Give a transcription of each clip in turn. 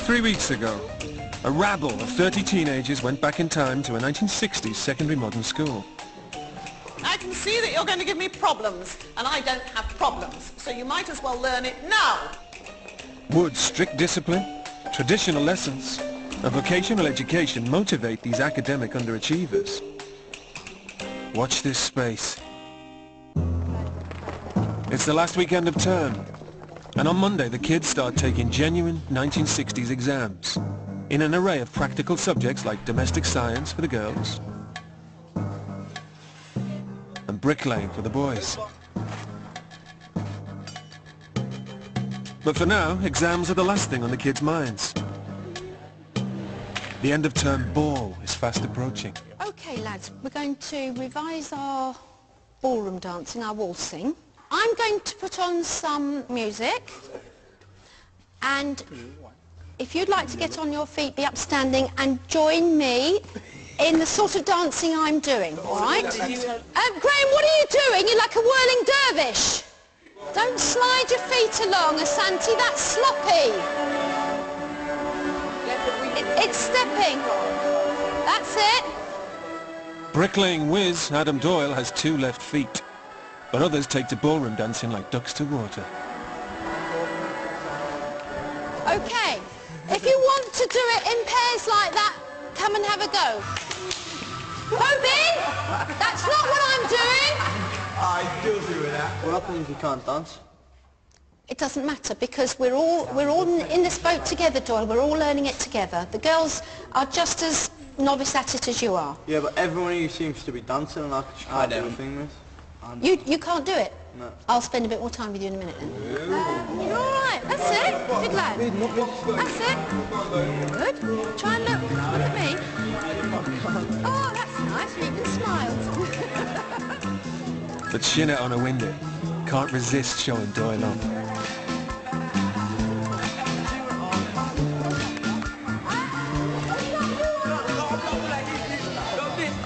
3 weeks ago, a rabble of 30 teenagers went back in time to a 1960s secondary modern school. I can see that you're going to give me problems, and I don't have problems, so you might as well learn it now. Would strict discipline, traditional lessons, and vocational education motivate these academic underachievers? Watch this space. It's the last weekend of term, and on Monday the kids start taking genuine 1960s exams in an array of practical subjects like domestic science for the girls and bricklaying for the boys. But for now, exams are the last thing on the kids' minds. The end of term ball is fast approaching. Okay lads, we're going to revise our ballroom dancing, our waltzing. I'm going to put on some music, and if you'd like to get on your feet, be upstanding and join me in the sort of dancing I'm doing, all right? Graham, what are you doing? You're like a whirling dervish. Don't slide your feet along, Asante, that's sloppy. It's stepping. That's it. Bricklaying whiz Adam Doyle has 2 left feet, but others take to ballroom dancing like ducks to water. Okay, if you want to do it in pairs like that, come and have a go. Bobby, that's not what I'm doing. I still do that. What happens if you can't dance? It doesn't matter because we're all in this boat together, Doyle. We're all learning it together. The girls are just as novice at it as you are. Yeah, but everyone here seems to be dancing and I just can't do a thing, miss. You can't do it? No. I'll spend a bit more time with you in a minute then. You're all right. That's it. Good lad. That's it. Good. Try and look at me. Oh, that's nice. You can smile. But Shinnet on a window can't resist showing Doyle off.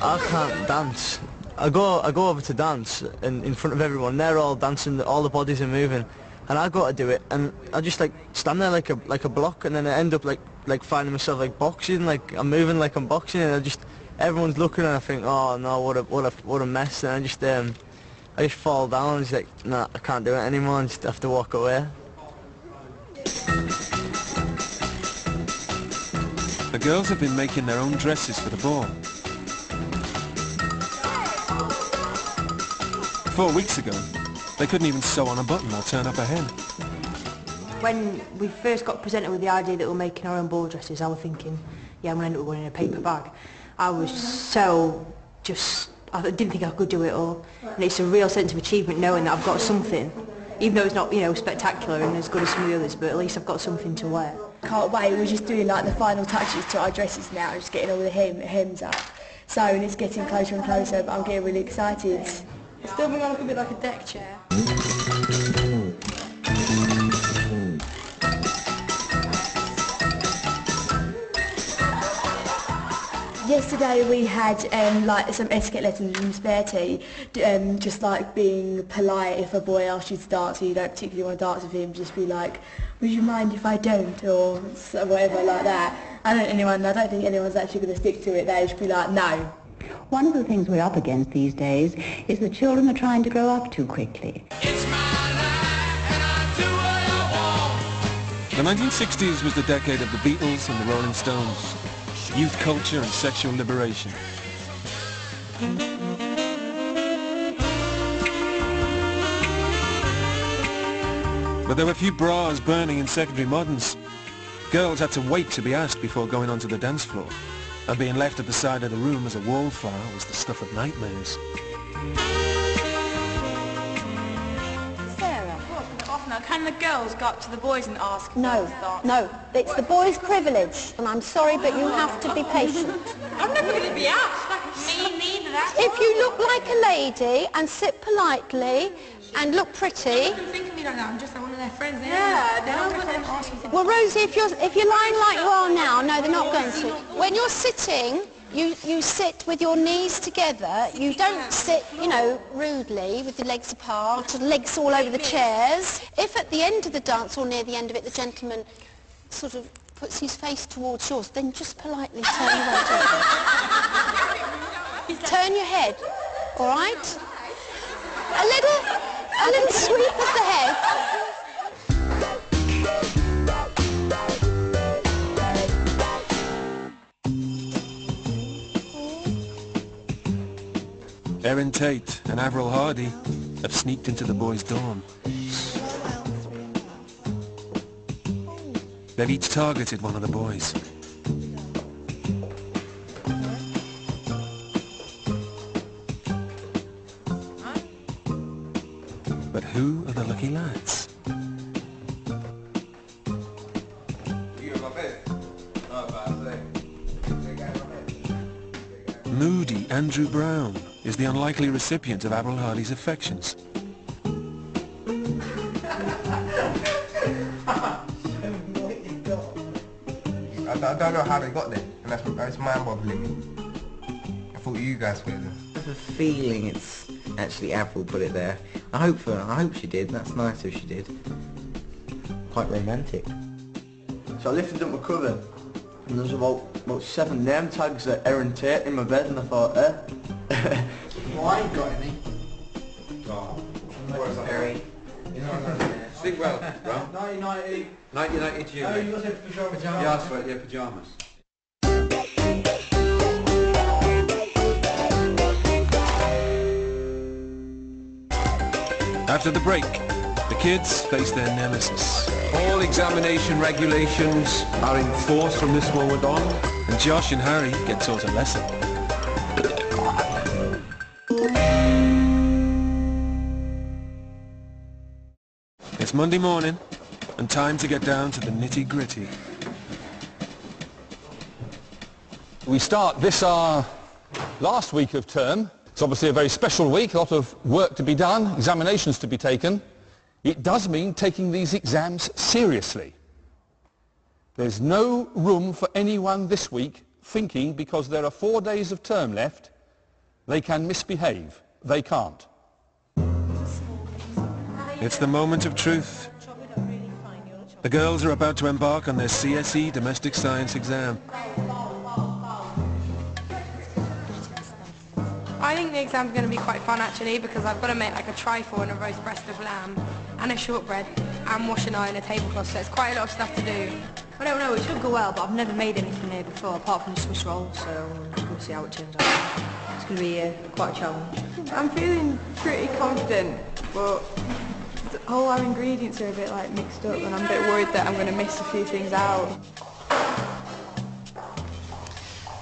I can't dance. I go over to dance and in front of everyone. They're all dancing, all the bodies are moving, and I go to do it, and I just like stand there like a block, and then I end up like finding myself like boxing, like I'm moving like I'm boxing, and everyone's looking, and I think, oh no, what a mess, and I just fall down and just like, nah, I can't do it anymore, and just have to walk away. The girls have been making their own dresses for the ball. 4 weeks ago, they couldn't even sew on a button or turn up a hem. When we first got presented with the idea that we're making our own ball dresses, I was thinking, yeah, I'm going to end up with one in a paper bag. I was so I didn't think I could do it all. And it's a real sense of achievement knowing that I've got something, even though it's not, you know, spectacular and as good as some of the others, but at least I've got something to wear. Can't wait, we're just doing like the final touches to our dresses now, just getting all the hems up. So, and it's getting closer and closer, but I'm getting really excited. It's still going to look a bit like a deck chair. Yesterday we had like some etiquette lessons from spare tea, just like being polite. If a boy asks you to dance and you don't particularly want to dance with him, just be like, would you mind if I don't, or whatever like that. I don't think anyone's actually going to stick to it. They just be like, no. One of the things we're up against these days is that children are trying to grow up too quickly. It's my life and I do what I want. The 1960s was the decade of the Beatles and the Rolling Stones, youth culture and sexual liberation. But there were few bras burning in secondary moderns. Girls had to wait to be asked before going onto the dance floor. And being left at the side of the room as a wallflower was the stuff of nightmares. Sarah. Off now. Can the girls go up to the boys and ask? No, it's the boys' privilege, and I'm sorry, but you have to be patient. I'm never going to be asked. Me neither. If you look like a lady and sit politely and look pretty. Think of me like that. I'm just like one of their friends. Yeah, they're not going to ask me. Well, Rosie, if you're lying like you are now, no, they're not going to. When you're sitting, you sit with your knees together. You don't sit, you know, rudely with your legs apart, and legs all over the chairs. If at the end of the dance or near the end of it, the gentleman sort of puts his face towards yours, then just politely turn your head. Turn your head, all right? A little sweep of the head. Erin Tate and Avril Hardy have sneaked into the boys' dorm. They've each targeted one of the boys. But who are the lucky lads? Moody Andrew Brown is the unlikely recipient of Avril Hardy's affections. I don't know how they got there, and that's mind-boggling me. I thought you guys were there. I have a feeling it's actually Avril put it there. I hope she did. That's nice if she did. Quite romantic. So I lifted up my cover, and there's about 7 name tags of Erin Tate in my bed, and I thought, Well, I ain't got any. Very. Sleep well, bro. 1990. 1990 to you, mate. You got it for pyjamas. Yeah, that's right, yeah, pyjamas. After the break, the kids face their nemesis. All examination regulations are in force from this moment on. And Josh and Harry get taught a lesson. It's Monday morning, and time to get down to the nitty-gritty. We start this our last week of term. It's obviously a very special week, a lot of work to be done, examinations to be taken. It does mean taking these exams seriously. There's no room for anyone this week thinking because there are 4 days of term left, they can misbehave. They can't. It's the moment of truth. The girls are about to embark on their CSE domestic science exam. I think the exam's going to be quite fun actually, because I've got to make like a trifle and a roast breast of lamb and a shortbread and wash and iron a tablecloth, so it's quite a lot of stuff to do. I don't know, it should go well, but I've never made anything here before, apart from the Swiss roll, so we'll see how it turns out. It's going to be quite a challenge. I'm feeling pretty confident, but all our ingredients are a bit like mixed up and I'm a bit worried that I'm going to miss a few things out.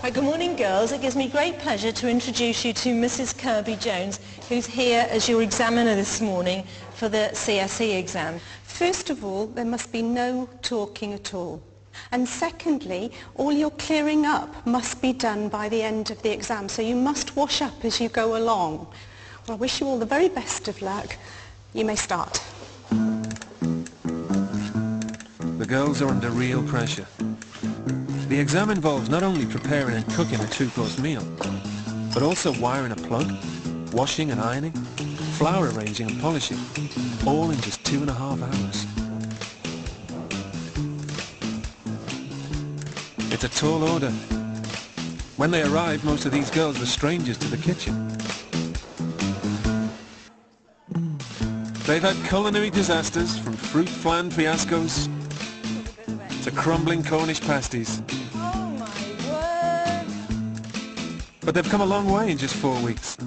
Right, good morning girls. It gives me great pleasure to introduce you to Mrs. Kirby Jones, who's here as your examiner this morning for the CSE exam. First of all, there must be no talking at all. And secondly, all your clearing up must be done by the end of the exam, so you must wash up as you go along. Well, I wish you all the very best of luck. You may start. The girls are under real pressure. The exam involves not only preparing and cooking a 2-course meal, but also wiring a plug, washing and ironing, flour arranging and polishing, all in just 2.5 hours. It's a tall order. When they arrived, most of these girls were strangers to the kitchen. They've had culinary disasters, from fruit flan fiascos to crumbling Cornish pasties. Oh my word! But they've come a long way in just 4 weeks.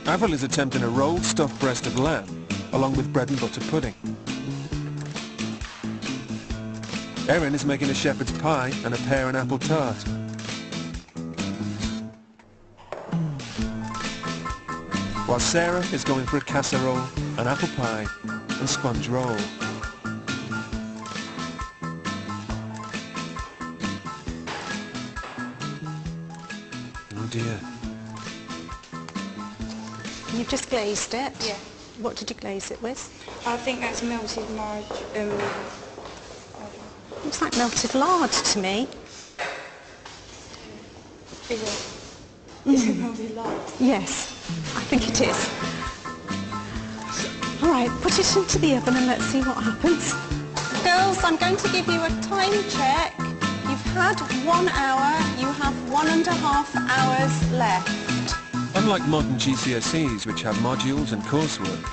Avril is attempting a rolled stuffed breast of lamb, along with bread and butter pudding. Erin is making a shepherd's pie and a pear and apple tart. While Sarah is going for a casserole, an apple pie and sponge roll. Oh dear. You've just glazed it? Yeah. What did you glaze it with? I think that's melted margarine. Looks like melted lard to me. Is it? Is it melted lard? Yes, I think it is. All right, put it into the oven and let's see what happens. Girls, I'm going to give you a time check. You've had 1 hour, you have 1.5 hours left. Unlike modern GCSEs, which have modules and coursework,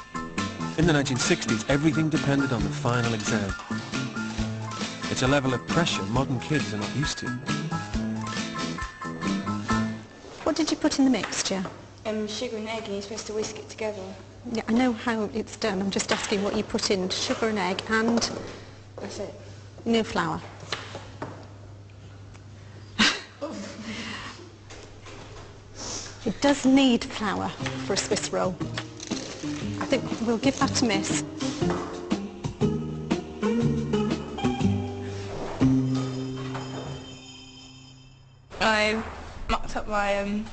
in the 1960s everything depended on the final exam. It's a level of pressure modern kids are not used to. What did you put in the mixture? Sugar and egg, and you're supposed to whisk it together. Yeah, I know how it's done. I'm just asking what you put in. Sugar and egg and... That's it. No flour. It does need flour for a Swiss roll. I think we'll give that a miss. I mucked up my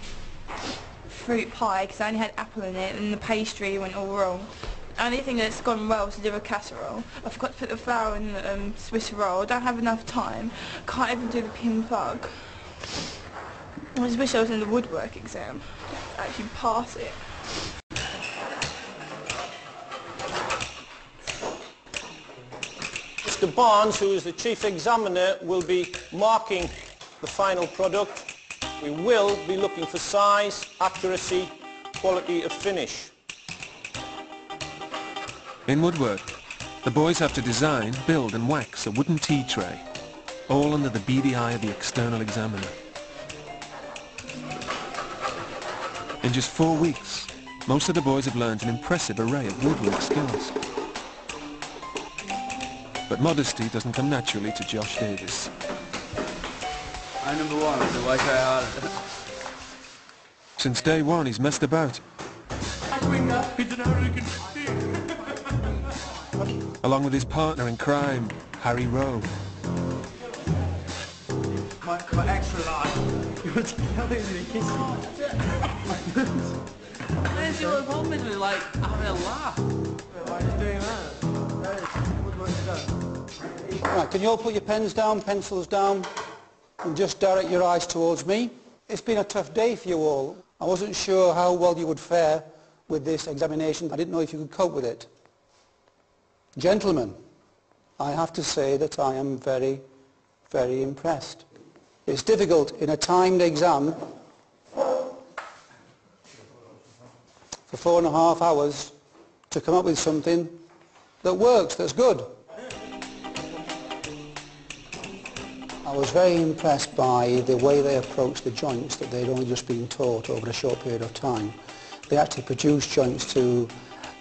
fruit pie because I only had apple in it and the pastry went all wrong. The only thing that's gone well is to do a casserole. I forgot to put the flour in the Swiss roll. I don't have enough time. Can't even do the pin plug. I just wish I was in the woodwork exam to actually pass it. Mr. Barnes, who is the chief examiner, will be marking the final product. We will be looking for size, accuracy, quality of finish. In woodwork, the boys have to design, build and wax a wooden tea tray, all under the beady eye of the external examiner. In just 4 weeks, most of the boys have learned an impressive array of woodwork skills. But modesty doesn't come naturally to Josh Davis. I'm number one, so why try harder? Since day one, he's messed about. Along with his partner in crime, Harry Rowe. My extra large. You were telling me Where's your problem with like having a laugh? Why are you doing that? Right, can you all put your pens down, pencils down, and just direct your eyes towards me? It's been a tough day for you all. I wasn't sure how well you would fare with this examination. I didn't know if you could cope with it. Gentlemen, I have to say that I am very, very impressed. It's difficult in a timed exam for 4.5 hours to come up with something that works, that's good. I was very impressed by the way they approached the joints that they'd only just been taught over a short period of time. They actually produced joints to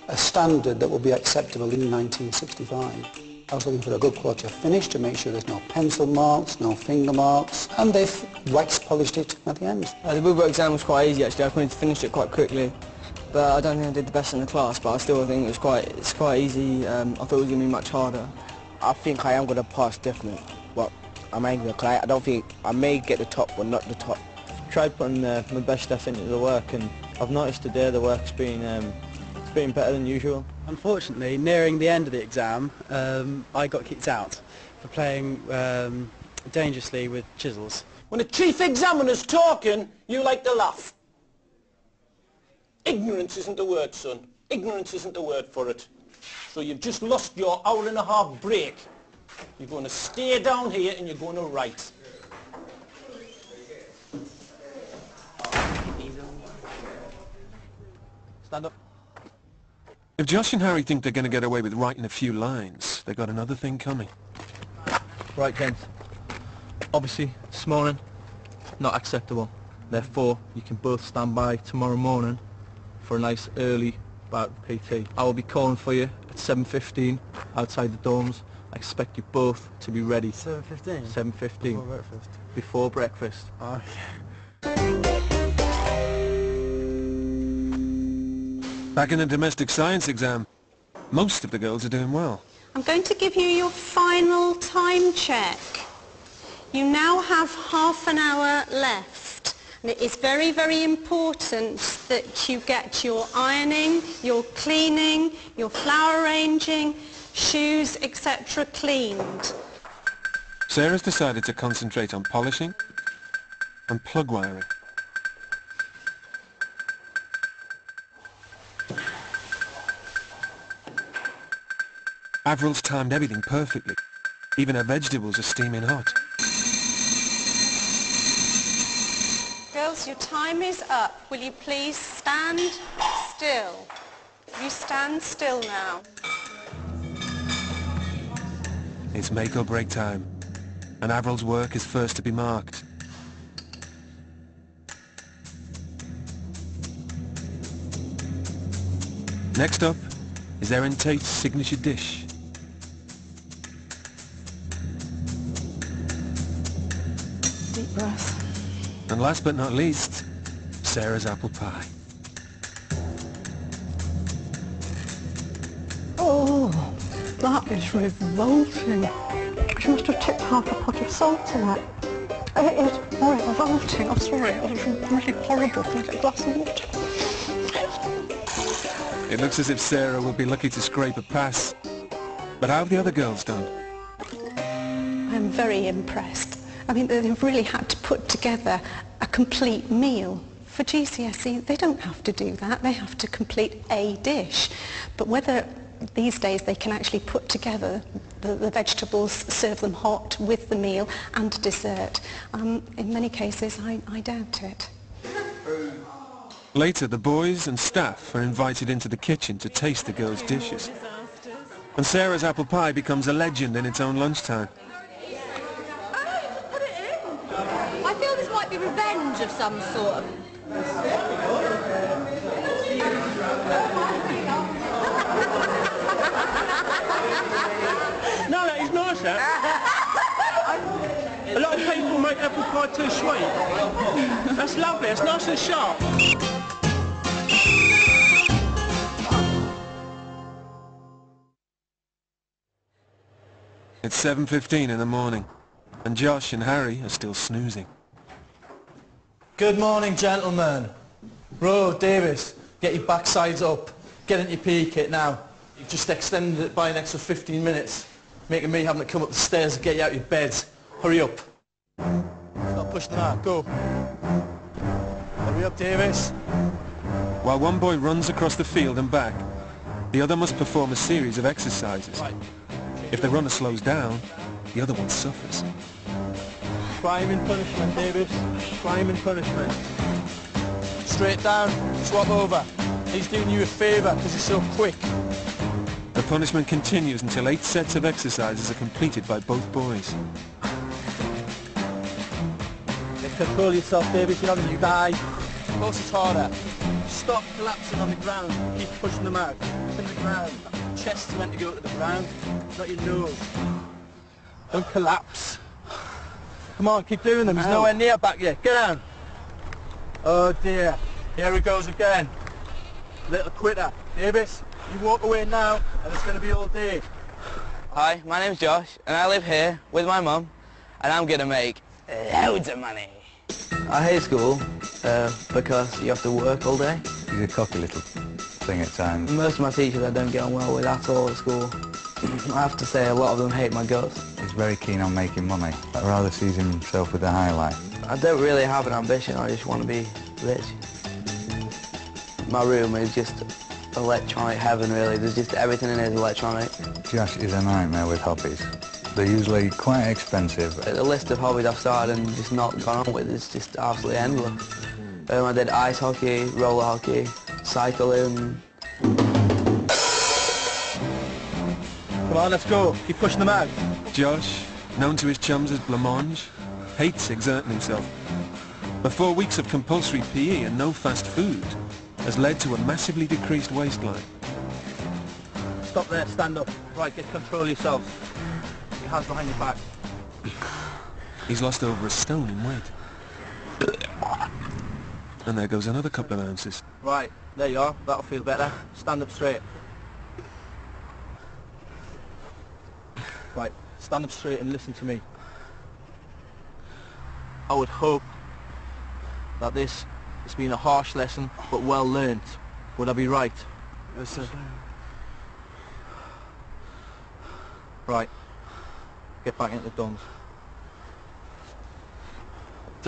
a standard that will be acceptable in 1965. I was looking for a good quality of finish to make sure there's no pencil marks, no finger marks, and they've wax polished it at the end. The woodwork exam was quite easy actually. I managed to finish it quite quickly, but I don't think I did the best in the class. But I still think it's quite easy. I thought it was going to be much harder. I think I am going to pass definitely, but I'm angry because I don't think I may get the top, but not the top. Tried putting my best stuff into the work, and I've noticed today the work's been better than usual. Unfortunately, nearing the end of the exam, I got kicked out for playing dangerously with chisels. When the chief examiner's talking, you like to laugh. Ignorance isn't the word, son. Ignorance isn't the word for it. So you've just lost your 1.5-hour break. You're going to stay down here and you're going to write. Stand up. If Josh and Harry think they're going to get away with writing a few lines, they've got another thing coming. Right, Kent. Obviously, this morning, not acceptable. Therefore, you can both stand by tomorrow morning for a nice early bout of PT. I will be calling for you at 7:15 outside the dorms. I expect you both to be ready. 7:15? 7:15. Before breakfast? Before breakfast. Oh, Back in the domestic science exam, most of the girls are doing well. I'm going to give you your final time check. You now have half an hour left. And it is very, very important that you get your ironing, your cleaning, your flower arranging, shoes, etc. cleaned. Sarah's decided to concentrate on polishing and plug wiring. Avril's timed everything perfectly. Even her vegetables are steaming hot. Girls, your time is up. Will you please stand still? You stand still now. It's make or break time, and Avril's work is first to be marked. Next up is Erin Tate's signature dish. Deep breath. And last but not least, Sarah's apple pie. Oh, that is revolting. She must have tipped half a pot of salt in it. It is very revolting. I'm sorry, it was really horrible. Can I get a glass of water? It looks as if Sarah will be lucky to scrape a pass. But how have the other girls done? I'm very impressed. I mean, they've really had to put together a complete meal. For GCSE, they don't have to do that. They have to complete a dish. But whether these days they can actually put together the vegetables, serve them hot with the meal and dessert, in many cases, I doubt it. Later, the boys and staff are invited into the kitchen to taste the girls' dishes. And Sarah's apple pie becomes a legend in its own lunchtime. I feel this might be revenge of some sort. No, that is nice, that. A lot of people make apple pie too sweet. That's lovely, it's nice and sharp. It's 7:15 in the morning, and Josh and Harry are still snoozing. Good morning, gentlemen. Bro, Davis, get your backsides up. Get into your PE kit now. You've just extended it by an extra 15 minutes, making me having to come up the stairs to get you out of your beds. Hurry up. Stop pushing that. Go. Hurry up, Davis. While one boy runs across the field and back, the other must perform a series of exercises. Right. If the runner slows down, the other one suffers. Crime and punishment, Davis. Crime and punishment. Straight down, swap over. He's doing you a favour because he's so quick. The punishment continues until 8 sets of exercises are completed by both boys. Control yourself, Davis. You're not going to die. Close it harder. Stop collapsing on the ground. Keep pushing them out. In the ground. Chest's meant to go to the ground, not your nose. Don't collapse. Come on, keep doing them. He's nowhere near back yet. Get down. Oh dear. Here he goes again. Little quitter. Davis, you walk away now and it's going to be all day. Hi, my name's Josh and I live here with my mum and I'm going to make loads of money. I hate school because you have to work all day. He's a cocky little thing at times. Most of my teachers I don't get on well with at all at school. I have to say a lot of them hate my guts. He's very keen on making money. I'd rather sees himself with the high life. I don't really have an ambition, I just want to be rich. My room is just electronic heaven really, there's just everything in it is electronic. Josh is a nightmare with hobbies. They're usually quite expensive. The list of hobbies I've started and just not gone on with is just absolutely endless. I did ice hockey, roller hockey, cycling. Come on, let's go. Keep pushing them out. Josh, known to his chums as Blancmange, hates exerting himself. But 4 weeks of compulsory PE and no fast food has led to a massively decreased waistline. Stop there, stand up. Right, get control of yourself. Your hands behind your back. He's lost over a stone in weight. And there goes another couple of ounces. Right, there you are. That'll feel better. Stand up straight. Right, stand up straight and listen to me. I would hope that this has been a harsh lesson, but well learnt. Would I be right? Yes, sir. Right, get back into the duns.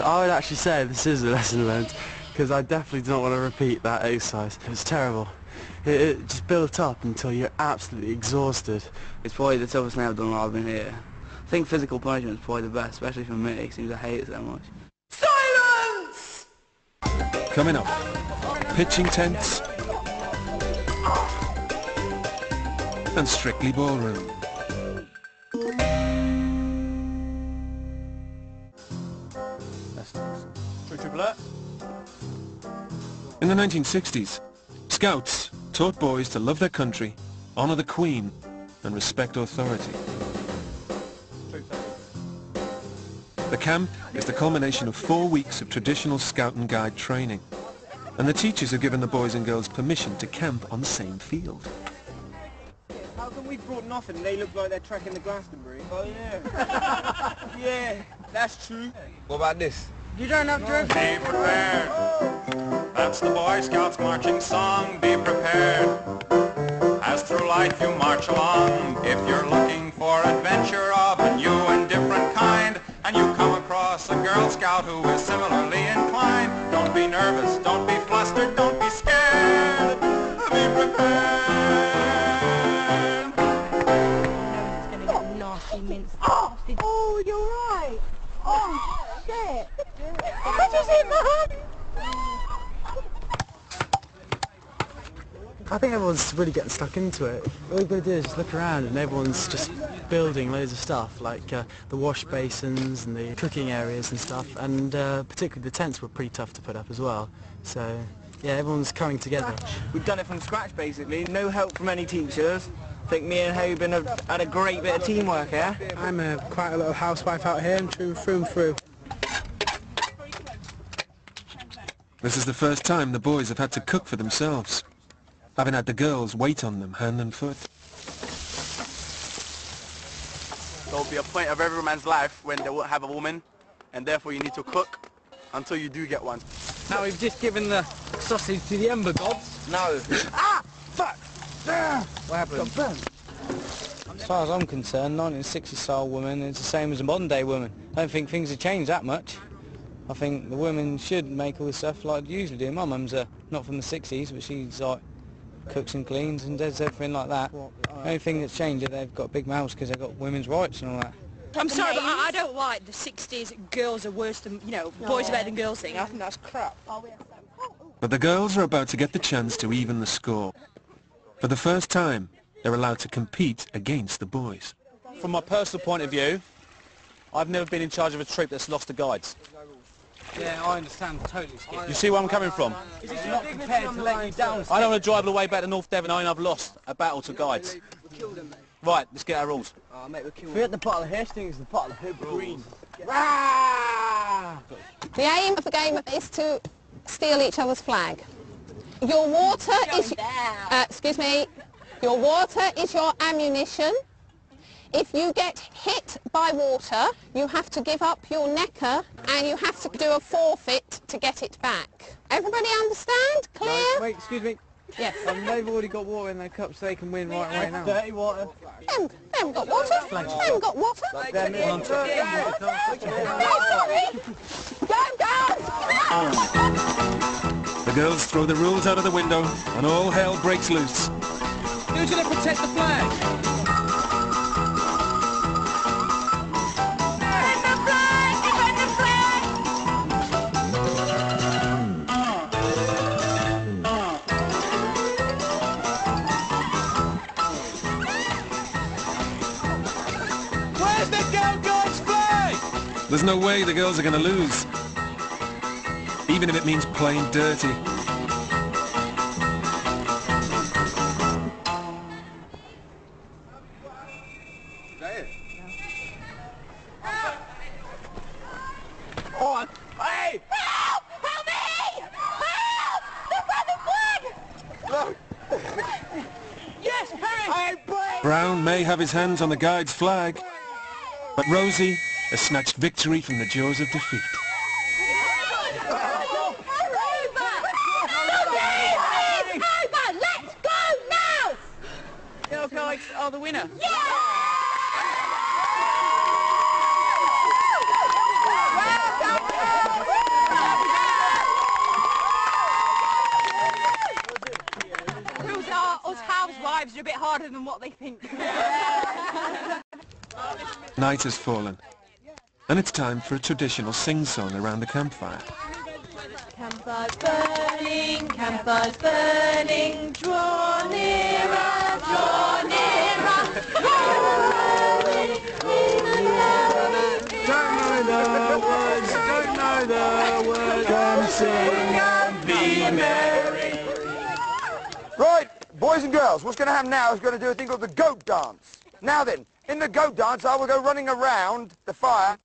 I would actually say this is a lesson learned, because I definitely don't want to repeat that exercise. It was terrible. It just built up until you're absolutely exhausted. It's probably the toughest thing I've done while I've been here. I think physical punishment is probably the best, especially for me, since I hate it so much. Silence! Coming up, pitching tents and Strictly Ballroom. In the 1960s, Scouts taught boys to love their country, honour the Queen and respect authority. The camp is the culmination of 4 weeks of traditional Scout and Guide training, and the teachers have given the boys and girls permission to camp on the same field. How come we brought nothing and they look like they're trekking the Glastonbury? Oh yeah. Yeah, that's true. What about this? You don't have to... Be prepared. That's the Boy Scouts marching song. Be prepared. As through life you march along, if you're looking for adventure of a new and different kind, and you come across a Girl Scout who is similarly inclined, don't be nervous, don't be flustered, don't be scared. Be prepared. It's going to get nasty mince. Oh, you're right. Oh, shit. I just hit my hand. I think everyone's really getting stuck into it. All you've got to do is just look around and everyone's just building loads of stuff, like the wash basins and the cooking areas and stuff, and particularly the tents were pretty tough to put up as well. So yeah, everyone's coming together. We've done it from scratch basically, no help from any teachers. I think me and Hoban have had a great bit of teamwork here. I'm quite a little housewife out here, and through and through. This is the first time the boys have had to cook for themselves, having had the girls wait on them hand and foot. There will be a point of every man's life when they won't have a woman, and therefore you need to cook until you do get one. Now we've just given the sausage to the Ember Gods. No. Ah! Fuck! What happened? As far as I'm concerned, 1960s style woman is the same as a modern day woman. I don't think things have changed that much. I think the women should make all the stuff like they usually do. My mum's not from the 60s, but she's like cooks and cleans and does everything like that. The only thing that's changed is they've got big mouths because they've got women's rights and all that. I'm sorry, but I don't like the 60s girls are worse than, boys are better than girls thing. I think that's crap. But the girls are about to get the chance to even the score. For the first time, they're allowed to compete against the boys. From my personal point of view, I've never been in charge of a troop that's lost the guides. Yeah, I understand, totally. You see where I'm coming from? I'm not prepared to let you down. I don't want to drive all the way back to North Devon knowing I've lost a battle to guides. Right, let's get our rules. Forget the bottle of Hastings, the bottle of Hood Green. The aim of the game is to steal each other's flag. Your water is... Your water is your ammunition. If you get hit by water, you have to give up your necker and you have to do a forfeit to get it back. Everybody understand? Clear? No, wait, excuse me. Yes. They've already got water in their cups, so they can win right away now. Dirty water. They haven't got water. They haven't got water. The girls throw the rules out of the window and all hell breaks loose. Who's going to protect the flag? Where's the Girl Guides flag? There's no way the girls are going to lose, even if it means playing dirty. On! Hey! Help! Help me! Help! They've got the flag! Look! Yes, Harry! Brown may have his hands on the guide's flag, but Rosie has snatched victory from the jaws of defeat. Let's go now! Girl Guides are the winner. Us housewives are a bit harder than what they think. Night has fallen, and it's time for a traditional sing-song around the campfire. Campfires burning, draw nearer, draw nearer. Don't know the words, come sing and be merry. Right, boys and girls, what's going to happen now is going to do a thing called the goat dance. Now then, in the goat dance, I will go running around the fire,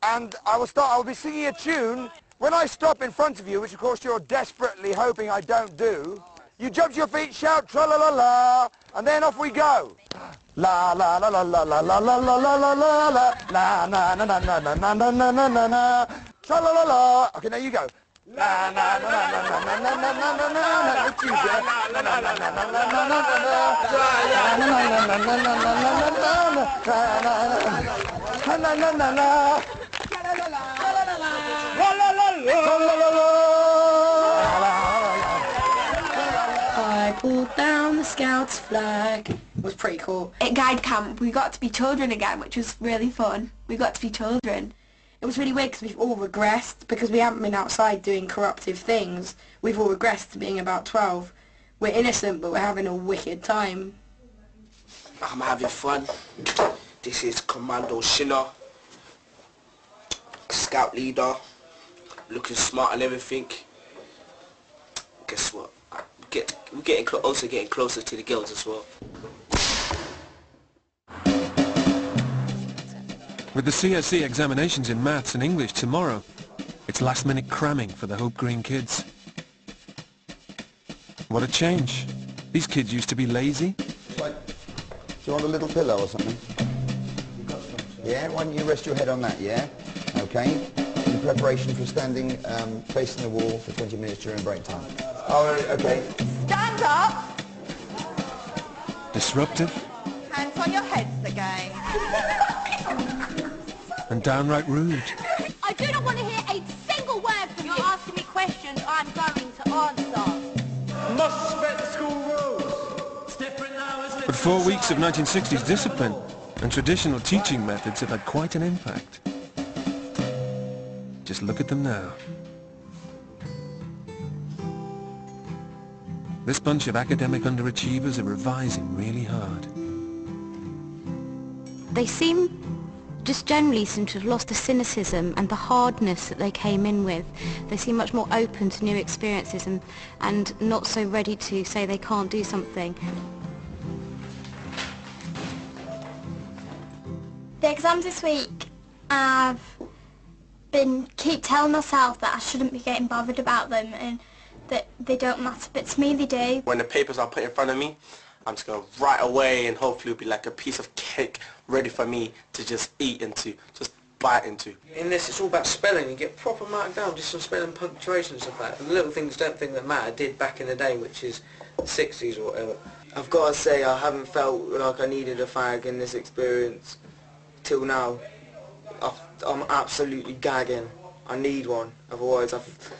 and I will be singing a tune. When I stop in front of you, which of course you're desperately hoping I don't do, you jump to your feet, shout tra-la-la-la, and then off we go. La la la la la la la la la la la la la na na na na na na na na na na na na tra la la la. Okay, now you go. La na na na na na na na na na na na. It's you, girl. La na na na na na na na na na na na. I pulled down the Scouts flag. It was pretty cool. At guide camp, we got to be children again, which was really fun. We got to be children. It was really weird because we've all regressed because we haven't been outside doing corruptive things. We've all regressed to being about 12. We're innocent, but we're having a wicked time. I'm having fun. This is Commando Schiller, Scout leader, looking smart and everything. Guess what? We're getting closer to the girls as well. With the CSE examinations in maths and English tomorrow, it's last-minute cramming for the Hope Green kids. What a change. These kids used to be lazy. Do you want a little pillow or something? Yeah, why don't you rest your head on that, yeah? Okay. In preparation for standing facing the wall for 20 minutes during break time. Oh, okay. Stand up. Disruptive Hands on your heads again. and downright rude. I do not want to hear a single word from you. You're asking me questions I'm going to answer. Must respect the school rules. It's different now, isn't it? But 4 weeks of 1960s discipline and traditional teaching methods have had quite an impact. Just look at them now. This bunch of academic underachievers are revising really hard. They just generally seem to have lost the cynicism and the hardness that they came in with. They seem much more open to new experiences and not so ready to say they can't do something. The exams this week, keep telling myself that I shouldn't be getting bothered about them and that they don't matter, but to me they do. When the papers are put in front of me, I'm just going to write away and hopefully it'll be like a piece of cake ready for me to just eat into, just bite into. In this, it's all about spelling. You get proper marked down just on spelling, punctuation and stuff like that. And the little things don't think that matter did back in the day, which is the 60s or whatever. I've got to say I haven't felt like I needed a fag in this experience till now. I'm absolutely gagging. I need one, otherwise I've...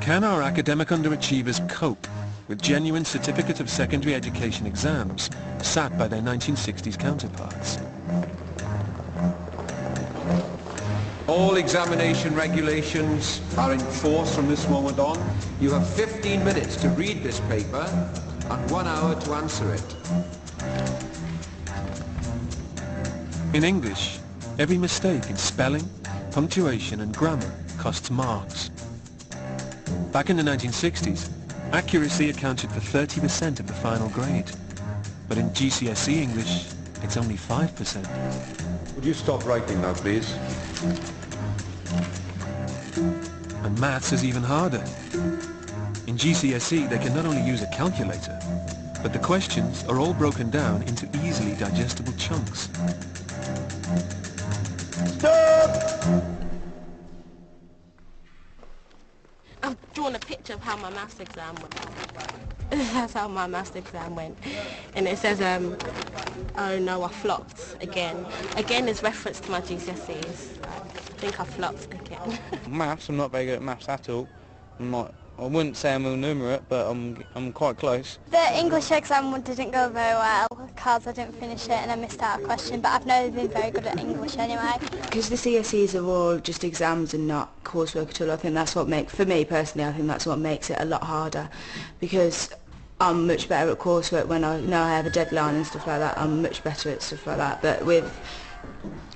Can our academic underachievers cope with genuine certificate of secondary education exams sat by their 1960s counterparts? All examination regulations are in force from this moment on. You have 15 minutes to read this paper and 1 hour to answer it. In English, every mistake in spelling, punctuation and grammar costs marks. Back in the 1960s, accuracy accounted for 30% of the final grade. But in GCSE English, it's only 5%. Would you stop writing now, please? And maths is even harder. In GCSE, they can not only use a calculator, but the questions are all broken down into easily digestible chunks. Stop! I've drawn a picture of how my maths exam went. That's how my maths exam went. And it says, oh no, I flopped again. Again is reference to my GCSEs. I think I flopped again. Maths, I'm not very good at maths at all. I'm not I wouldn't say I'm illiterate, but I'm quite close. The English exam one didn't go very well because I didn't finish it and I missed out a question, but I've never been very good at English anyway. Because the CSEs are all just exams and not coursework at all, I think that's what for me personally, I think that's what makes it a lot harder, because I'm much better at coursework when I know I have a deadline and stuff like that. I'm much better at stuff like that, but with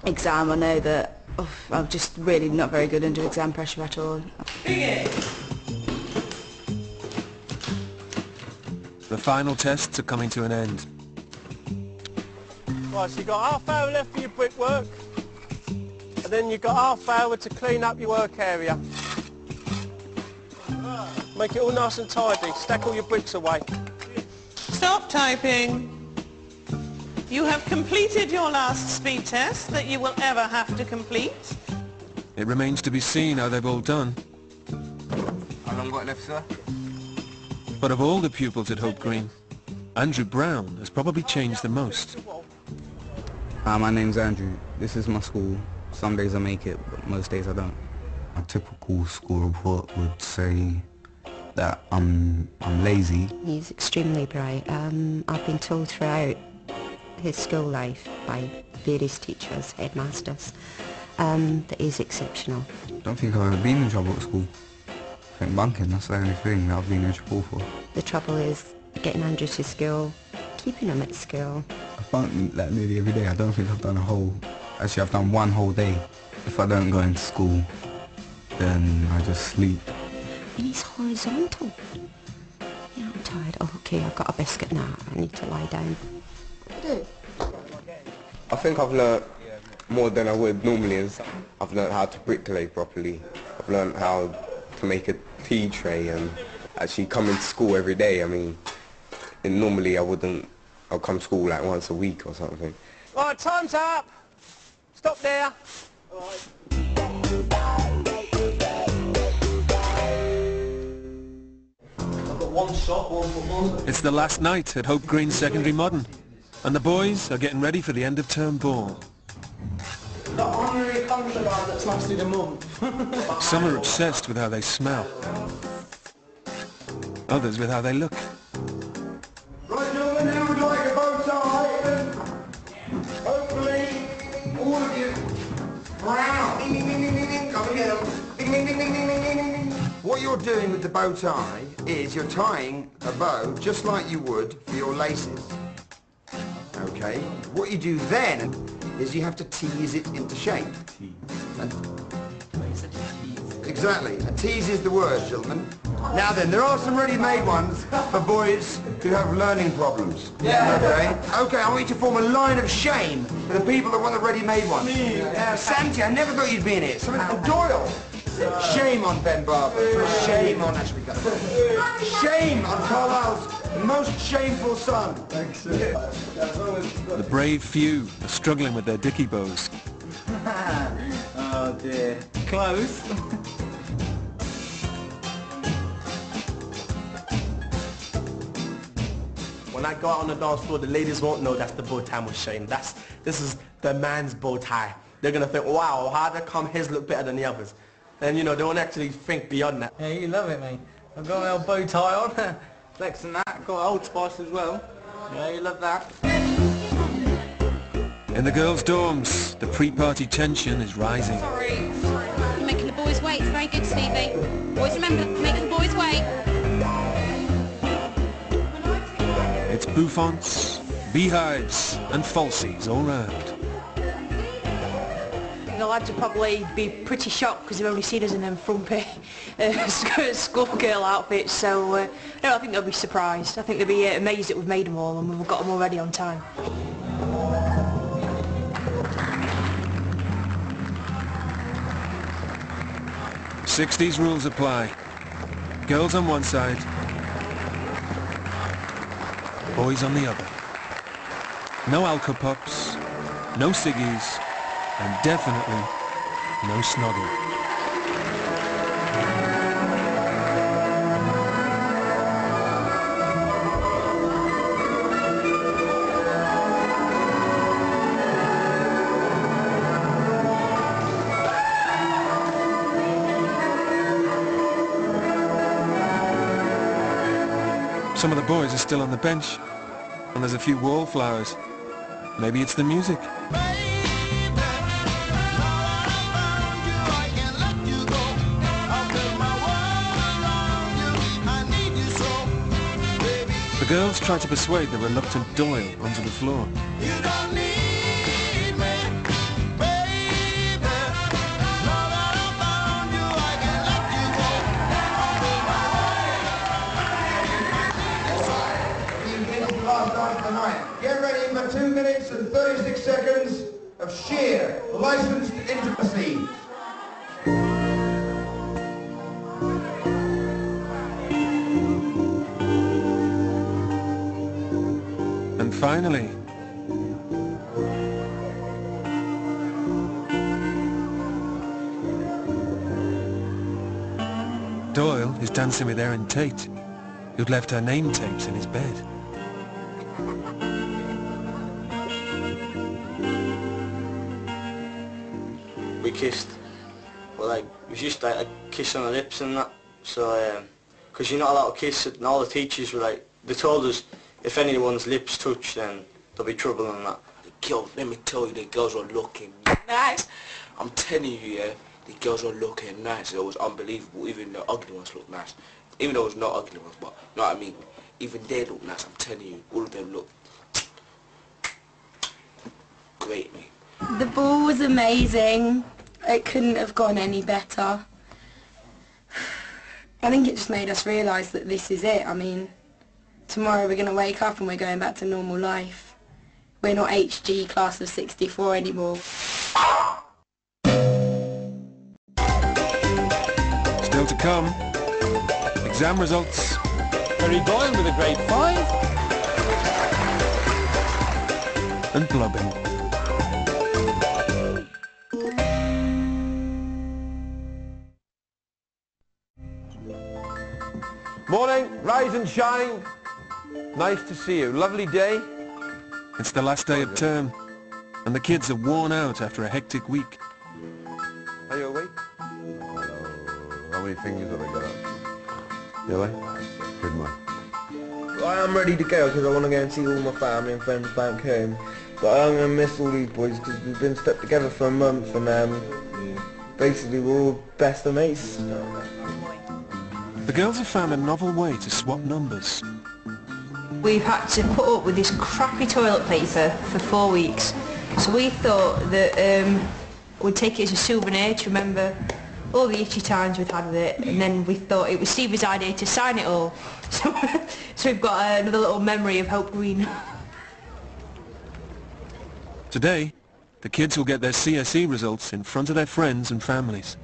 exam I know that I'm just really not very good under exam pressure at all. The final tests are coming to an end. Right, so you've got half hour left for your brickwork, and then you've got half hour to clean up your work area. Make it all nice and tidy, stack all your bricks away. Stop typing. You have completed your last speed test that you will ever have to complete. It remains to be seen how they've all done. How long got left, sir? But of all the pupils at Hope Green, Andrew Brown has probably changed the most. My name's Andrew. This is my school. Some days I make it, but most days I don't. A typical school report would say that I'm lazy. He's extremely bright. I've been told throughout his school life by various teachers, headmasters, that he's exceptional. I don't think I've ever been in trouble at school. I think bunking, that's the only thing that I've been in trouble for. The trouble is getting Andrew to school, keeping him at school. I bunk like nearly every day. I don't think I've done actually I've done one whole day. If I don't go into school, then I just sleep. And he's horizontal. Yeah, I'm tired. Oh, okay, I've got a biscuit now. I need to lie down. I think I've learnt more than I would normally. I've learnt how to bricklay properly. I've learnt how to make a tea tray and actually come into school every day. I mean, normally I'll come to school like once a week or something. Right, time's up. Stop there. It's the last night at Hope Green Secondary Modern, and the boys are getting ready for the end of term ball. The honorary contraband that's lasted a month. Some are obsessed with how they smell, others with how they look. Right, gentlemen, who would like a bow tie? Hopefully, all of you. Brown. Ding, ding, ding, ding, ding, ding. Come and get them. Ding, ding, ding, ding, ding, ding, ding, ding. What you're doing with the bow tie is you're tying a bow just like you would for your laces. Okay? What you do then is you have to tease it into shape. Exactly. A tease is the word, gentlemen. Now then, there are some ready-made ones for boys who have learning problems. Yeah. Okay? Okay, I want you to form a line of shame for the people that want the ready-made ones. Santi, I never thought you'd be in it. Doyle. Shame on Ben Barber. Shame on Ashley Cutler. Shame on Carlisle's most shameful son. The brave few are struggling with their dicky bows. Oh dear. Close. When I go out on the dance floor, the ladies won't know that's the bow tie with Shane. This is the man's bow tie. They're gonna think, wow, how did come his look better than the others? And you know, they won't actually think beyond that. Yeah, you love it, mate. I've got my old bow tie on. Flex and that. Got Old Spice as well. Yeah, you love that. In the girls' dorms, the pre-party tension is rising. Sorry. You're making the boys wait. It's very good, Stevie. Boys, remember, make the boys wait. It's bouffants, beehives and falsies all round. The lads will probably be pretty shocked because they've only seen us in them frumpy schoolgirl outfits, so no, I think they'll be surprised. I think they'll be amazed that we've made them all and we've got them all ready on time. '60s rules apply. Girls on one side, boys on the other. No Alka-Pops, no ciggies, and definitely no snogging. Some of the boys are still on the bench, and there's a few wallflowers. Maybe it's the music. The girls try to persuade the reluctant Doyle onto the floor. Get ready for 2 minutes and 36 seconds of sheer licensed intimacy. And finally, Doyle is dancing with Erin Tate, who'd left her name tapes in his bed. We kissed, well, like, it was just like a kiss on the lips and that, so, because you're not allowed to kiss, and all the teachers were like, they told us if anyone's lips touch, then there'll be trouble and that. The girls, let me tell you, the girls were looking nice. I'm telling you, yeah, the girls were looking nice. It was unbelievable. Even the ugly ones looked nice. Even though it was not ugly ones, but you know what I mean? Even they looked nice. I'm telling you, all of them looked great, mate. The ball was amazing. It couldn't have gone any better. I think it just made us realise that this is it. I mean, tomorrow we're going to wake up and we're going back to normal life. We're not HG class of 64 anymore. Still to come, exam results. Harry Doyle with a grade 5. And blubbing. Morning, rise and shine. Nice to see you. Lovely day. It's the last day of term, and the kids are worn out after a hectic week. Are you awake? Hello. How many fingers have I got up? You awake? Good man. Well, I am ready to go because I want to go and see all my family and friends back home. But I'm going to miss all these boys because we've been stuck together for a month and basically we're all best of mates. The girls have found a novel way to swap numbers. We've had to put up with this crappy toilet paper for 4 weeks. So we thought that we'd take it as a souvenir to remember all the itchy times we've had with it. And then we thought it was Stevie's idea to sign it all. So we've got another little memory of Hope Green. Today, the kids will get their CSE results in front of their friends and families.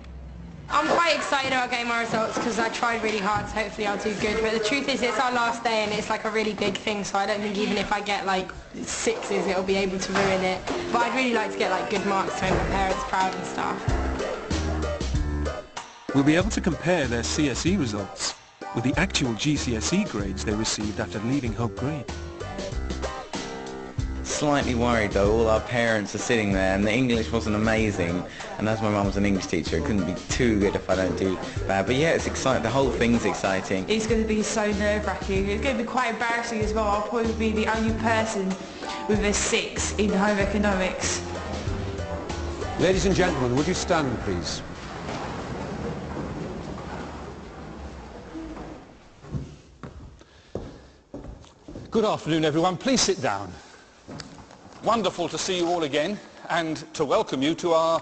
I'm quite excited about getting my results because I tried really hard, so hopefully I'll do good. But the truth is it's our last day and it's like a really big thing, so I don't think even if I get like 6s it'll be able to ruin it. But I'd really like to get like good marks to make my parents proud and stuff. We'll be able to compare their CSE results with the actual GCSE grades they received after leaving Hope Green. Slightly worried though, all our parents are sitting there and the English wasn't amazing, and as my mum was an English teacher it couldn't be too good if I don't do bad, but yeah, it's exciting, the whole thing's exciting. It's going to be so nerve-wracking, it's going to be quite embarrassing as well. I'll probably be the only person with a 6 in home economics. Ladies and gentlemen, would you stand please? Good afternoon everyone, please sit down. Wonderful to see you all again and to welcome you to our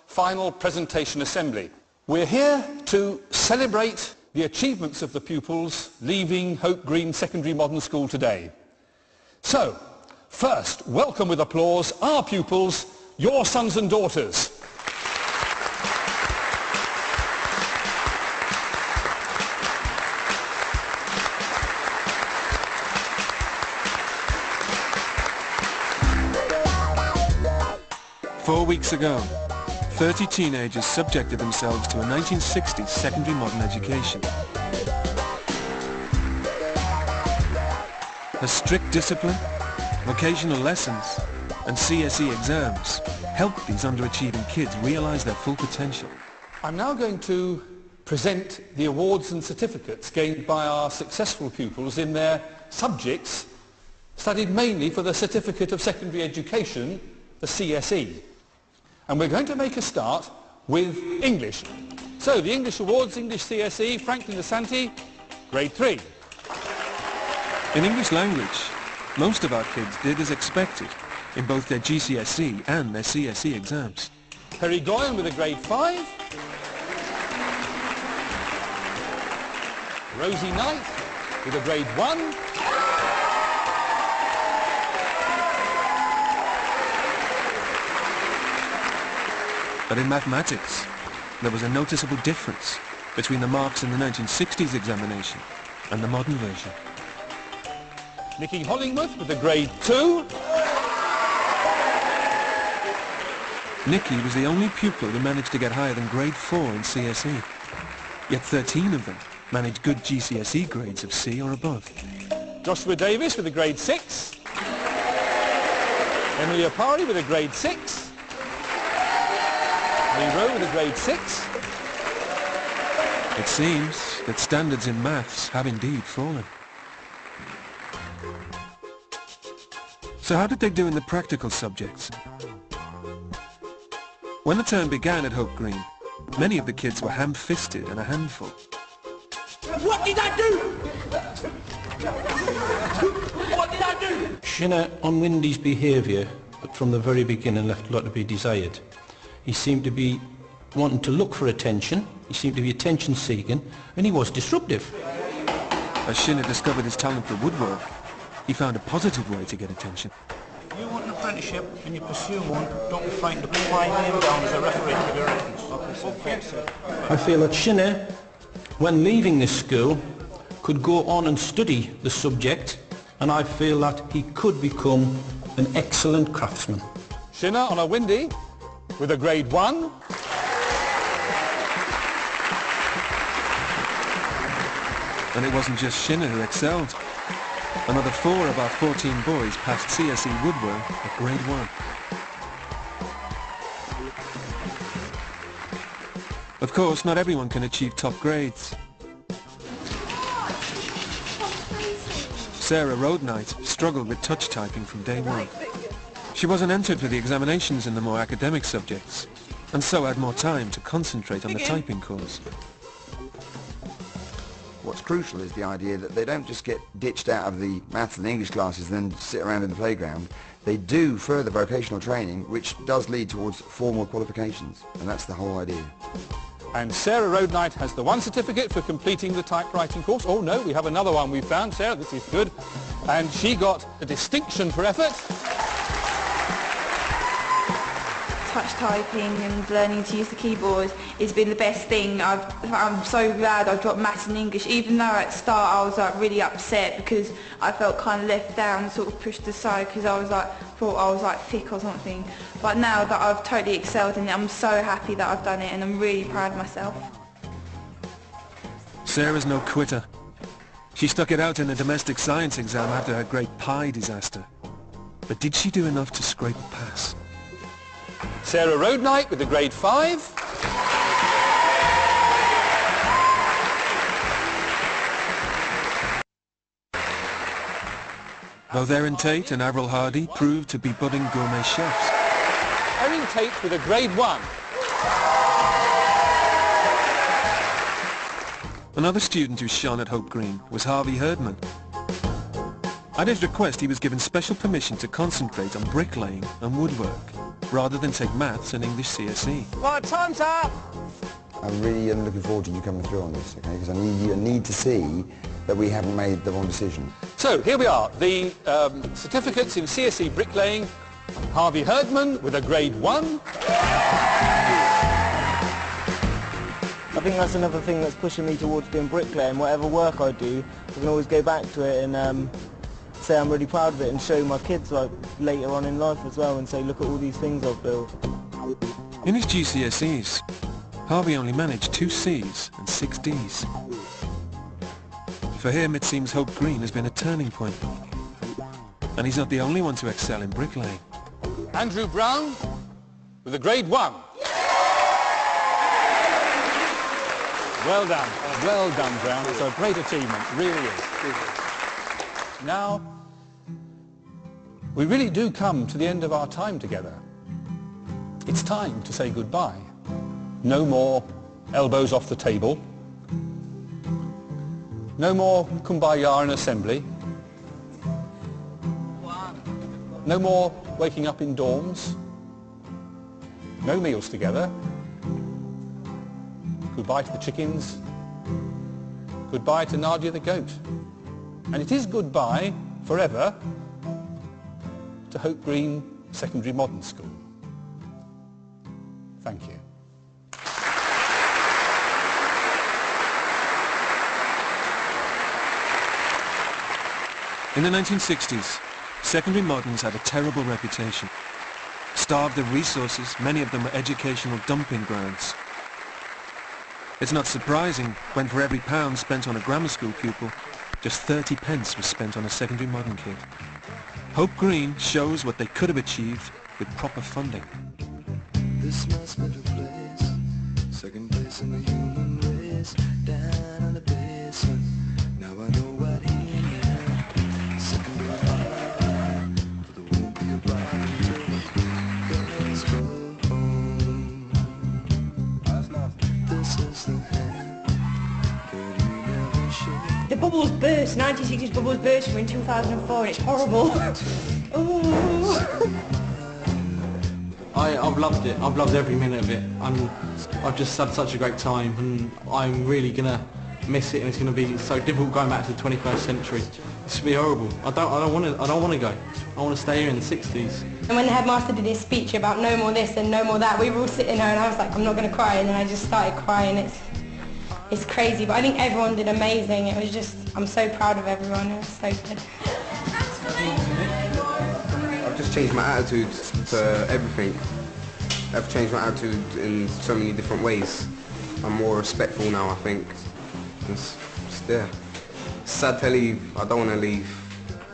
final presentation assembly. We're here to celebrate the achievements of the pupils leaving Hope Green Secondary Modern School today. So, first, welcome with applause our pupils, your sons and daughters. Four weeks ago, 30 teenagers subjected themselves to a 1960s secondary modern education. As strict discipline, vocational lessons, and CSE exams helped these underachieving kids realise their full potential. I'm now going to present the awards and certificates gained by our successful pupils in their subjects studied mainly for the Certificate of Secondary Education, the CSE. And we're going to make a start with English. So the English Awards, English CSE, Franklin DeSanti, grade 3. In English language, most of our kids did as expected in both their GCSE and their CSE exams. Perry Goyan with a grade 5. Rosie Knight with a grade 1. But in mathematics, there was a noticeable difference between the marks in the 1960s examination and the modern version. Nikki Hollingworth with a grade 2. Nikki was the only pupil who managed to get higher than grade 4 in CSE. Yet 13 of them managed good GCSE grades of C or above. Joshua Davis with a grade 6. Emily Opari with a grade 6. Lee Rowe with a grade 6. It seems that standards in maths have indeed fallen. So how did they do in the practical subjects? When the term began at Hope Green, many of the kids were ham-fisted and a handful. What did I do? What did I do? Shinner on Windy's behaviour from the very beginning left a lot to be desired. He seemed to be wanting to look for attention, he seemed to be attention seeking, and he was disruptive. As Shinner discovered his talent for woodwork, he found a positive way to get attention. If you want an apprenticeship and you pursue one, don't be frightened to put my name down as a referee for your reference. Okay, sir. I feel that Shinner, when leaving this school, could go on and study the subject, and I feel that he could become an excellent craftsman. Shinner on a Windy with a grade 1. And it wasn't just Shinner who excelled. Another 4 of our 14 boys passed CSE woodwork at grade 1. Of course, not everyone can achieve top grades. Sarah Roadnight struggled with touch typing from day 1. She wasn't entered for the examinations in the more academic subjects, and so had more time to concentrate on the typing course. What's crucial is the idea that they don't just get ditched out of the maths and English classes and then sit around in the playground. They do further vocational training, which does lead towards formal qualifications, and that's the whole idea. And Sarah Roadnight has the 1 certificate for completing the typewriting course. Oh no, we have another one we found. Sarah, this is good. And she got a distinction for effort. Touch typing and learning to use the keyboard has been the best thing. I'm so glad I dropped maths and English, even though at the start I was really upset because I felt kind of left down and sort of pushed aside because I was thought I was thick or something. But now that I've totally excelled in it, I'm so happy that I've done it and I'm really proud of myself. Sarah's no quitter. She stuck it out in the domestic science exam after her great pie disaster. But did she do enough to scrape a pass? Sarah Roadnight with a grade 5. Both Erin Tate and Avril Hardy proved to be budding gourmet chefs. Erin Tate with a grade 1. Another student who shone at Hope Green was Harvey Herdman. At his request, he was given special permission to concentrate on bricklaying and woodwork, rather than take maths and English CSE. Right, time's up! I'm really looking forward to you coming through on this, okay? Because I need to see that we haven't made the wrong decision. So, here we are. The certificates in CSE bricklaying. Harvey Herdman with a grade 1. I think that's another thing that's pushing me towards doing bricklaying. Whatever work I do, I can always go back to it and say I'm really proud of it and show my kids later on in life as well and say, look at all these things I've built. In his GCSEs, Harvey only managed 2 Cs and 6 Ds. For him, it seems Hope Green has been a turning point. And he's not the only one to excel in bricklaying. Andrew Brown with a grade 1. Well done, Brown. It's a great achievement, really is. Now, we really do come to the end of our time together. It's time to say goodbye. No more elbows off the table. No more kumbaya in assembly. No more waking up in dorms. No meals together. Goodbye to the chickens. Goodbye to Nadia the goat. And it is goodbye forever to Hope Green Secondary Modern School. Thank you. In the 1960s, secondary moderns had a terrible reputation. Starved of resources, many of them were educational dumping grounds. It's not surprising when for every £1 spent on a grammar school pupil, just 30 pence was spent on a secondary modern kid. Hope Green shows what they could have achieved with proper funding. This must be the place, second place in the human race, down in the basement. Now I know what he meant. Secondary modern, but there won't be a bride until the girls go home. This is the hand that you never shake. The bubbles burst, 1960s bubbles burst in 2004 and it's horrible. Ooh. I've loved it. I've loved every minute of it. I've just had such a great time, and I'm really gonna miss it. And it's gonna be so difficult going back to the 21st century. It's gonna be horrible. I don't want to go. I want to stay here in the 60s. And when the headmaster did his speech about no more this and no more that, we were all sitting there and I was like, I'm not going to cry, and then I just started crying. It's crazy, but I think everyone did amazing. It was just, I'm so proud of everyone. It was so good. I've just changed my attitude to everything. I've changed my attitude in so many different ways. I'm more respectful now, I think. It's there. It's sad to leave. I don't want to leave.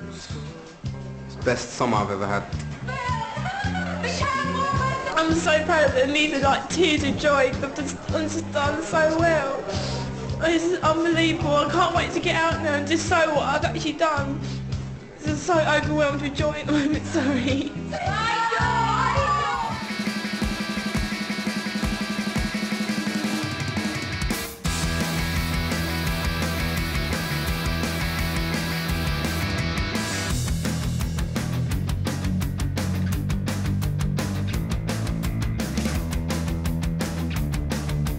It's the best summer I've ever had. I'm so proud of it, and these are like tears of joy. I've just done so well. It's unbelievable. I can't wait to get out now and just show what I've actually done. I'm just so overwhelmed with joy at the moment, sorry.